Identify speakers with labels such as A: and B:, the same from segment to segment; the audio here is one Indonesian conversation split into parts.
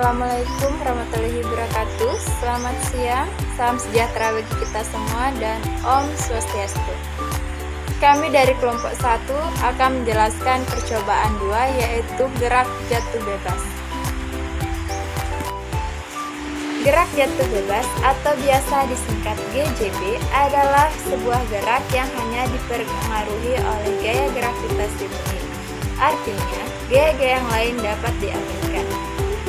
A: Assalamualaikum warahmatullahi wabarakatuh. Selamat siang, salam sejahtera bagi kita semua dan Om Swastiastu. Kami dari kelompok 1 akan menjelaskan percobaan 2, yaitu gerak jatuh bebas. Gerak jatuh bebas atau biasa disingkat GJB adalah sebuah gerak yang hanya dipengaruhi oleh gaya gravitasi bumi. Artinya, gaya-gaya yang lain dapat diabaikan.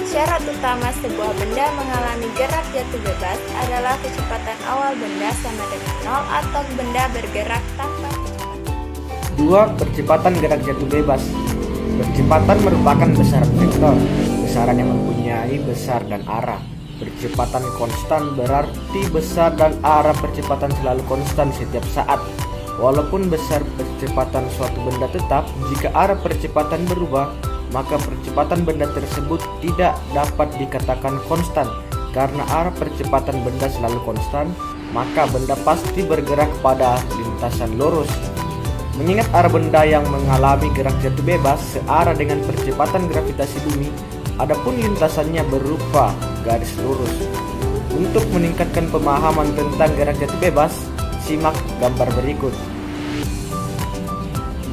A: Syarat utama sebuah benda mengalami gerak jatuh bebas adalah kecepatan awal benda sama dengan 0 atau benda bergerak tanpa kecepatan.
B: 2. Percepatan gerak jatuh bebas. Percepatan merupakan besaran vektor, besaran yang mempunyai besar dan arah. Percepatan konstan berarti besar dan arah percepatan selalu konstan setiap saat. Walaupun besar percepatan suatu benda tetap, jika arah percepatan berubah, maka percepatan benda tersebut tidak dapat dikatakan konstan. Karena arah percepatan benda selalu konstan, maka benda pasti bergerak pada lintasan lurus. Mengingat arah benda yang mengalami gerak jatuh bebas searah dengan percepatan gravitasi bumi, adapun lintasannya berupa garis lurus. Untuk meningkatkan pemahaman tentang gerak jatuh bebas, simak gambar berikut.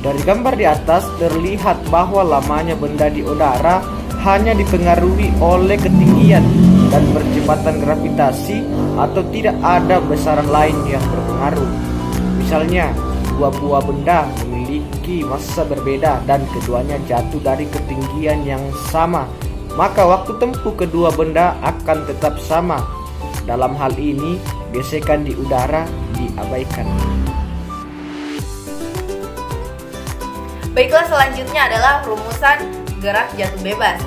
B: Dari gambar di atas terlihat bahwa lamanya benda di udara hanya dipengaruhi oleh ketinggian dan percepatan gravitasi atau tidak ada besaran lain yang berpengaruh. Misalnya, dua buah benda memiliki massa berbeda dan keduanya jatuh dari ketinggian yang sama, maka waktu tempuh kedua benda akan tetap sama. Dalam hal ini, gesekan di udara diabaikan.
C: Baiklah, selanjutnya adalah rumusan gerak jatuh bebas.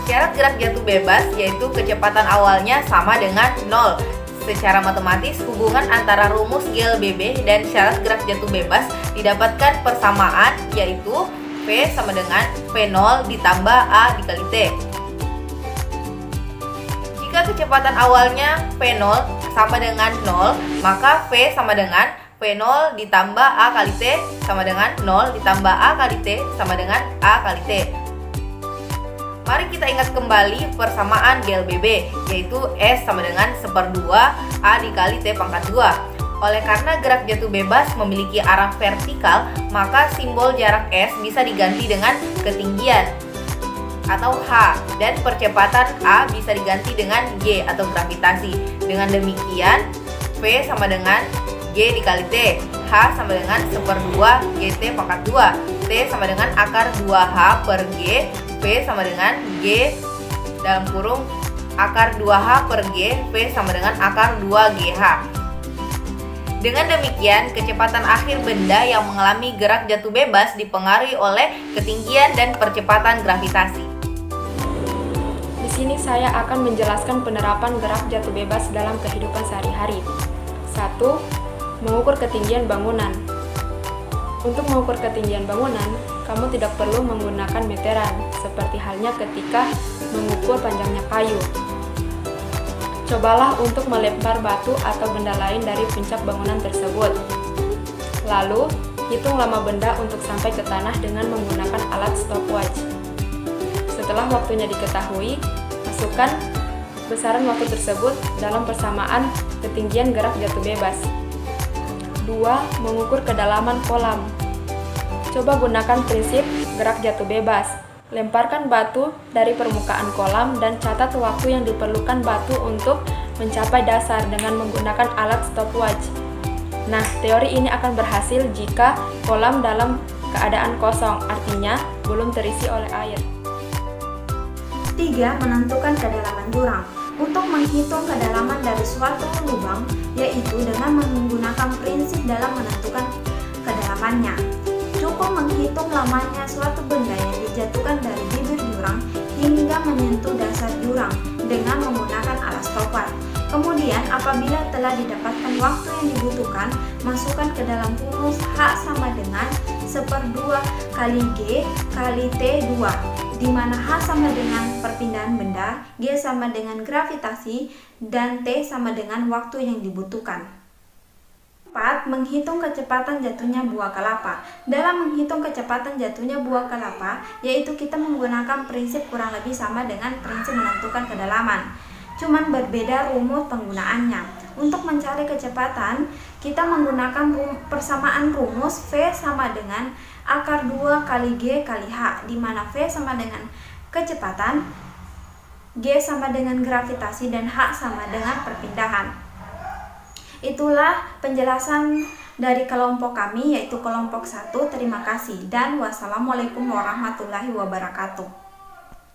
C: Syarat gerak jatuh bebas yaitu kecepatan awalnya sama dengan 0. Secara matematis, hubungan antara rumus GLBB dan syarat gerak jatuh bebas didapatkan persamaan, yaitu V sama dengan V0 ditambah A dikali T. Jika kecepatan awalnya V0 sama dengan 0, maka V sama dengan V0 ditambah A kali T sama dengan 0 ditambah A kali T sama dengan A kali T. Mari kita ingat kembali persamaan GLBB, yaitu S sama dengan 1/2 A dikali T pangkat 2. Oleh karena gerak jatuh bebas memiliki arah vertikal, maka simbol jarak S bisa diganti dengan ketinggian atau H, dan percepatan A bisa diganti dengan G atau gravitasi. Dengan demikian, V sama dengan G dikali T, H sama dengan 1/2 GT pangkat 2, T sama dengan akar 2H per G, V sama dengan G dalam kurung akar 2H per G, V sama dengan akar 2GH. Dengan demikian, kecepatan akhir benda yang mengalami gerak jatuh bebas dipengaruhi oleh ketinggian dan percepatan gravitasi.
A: Di sini saya akan menjelaskan penerapan gerak jatuh bebas dalam kehidupan sehari-hari. 1. Mengukur ketinggian bangunan. Untuk mengukur ketinggian bangunan, kamu tidak perlu menggunakan meteran, seperti halnya ketika mengukur panjangnya kayu. Cobalah untuk melempar batu atau benda lain dari puncak bangunan tersebut. Lalu, hitung lama benda untuk sampai ke tanah dengan menggunakan alat stopwatch. Setelah waktunya diketahui, masukkan besaran waktu tersebut dalam persamaan ketinggian gerak jatuh bebas. 2. Mengukur kedalaman kolam. Coba gunakan prinsip gerak jatuh bebas. Lemparkan batu dari permukaan kolam dan catat waktu yang diperlukan batu untuk mencapai dasar dengan menggunakan alat stopwatch. Nah, teori ini akan berhasil jika kolam dalam keadaan kosong, artinya belum terisi oleh air.
D: 3. Menentukan kedalaman jurang. Untuk menghitung kedalaman dari suatu lubang, yaitu dengan menggunakan prinsip dalam menentukan kedalamannya. Cukup menghitung lamanya suatu benda yang dijatuhkan dari bibir jurang hingga menyentuh dasar jurang dengan menggunakan alat stopwatch. Kemudian, apabila telah didapatkan waktu yang dibutuhkan, masukkan ke dalam rumus H sama dengan 1/2 kali G kali T2, di mana H sama dengan perpindahan benda, G sama dengan gravitasi, dan T sama dengan waktu yang dibutuhkan. 4. Menghitung kecepatan jatuhnya buah kelapa. Dalam menghitung kecepatan jatuhnya buah kelapa, yaitu kita menggunakan prinsip kurang lebih sama dengan prinsip menentukan kedalaman. Cuman berbeda rumus penggunaannya. Untuk mencari kecepatan, kita menggunakan persamaan rumus V sama dengan akar 2 kali G kali H, di mana V sama dengan kecepatan, G sama dengan gravitasi, dan H sama dengan perpindahan. Itulah penjelasan dari kelompok kami, yaitu kelompok 1. Terima kasih dan wassalamualaikum warahmatullahi wabarakatuh.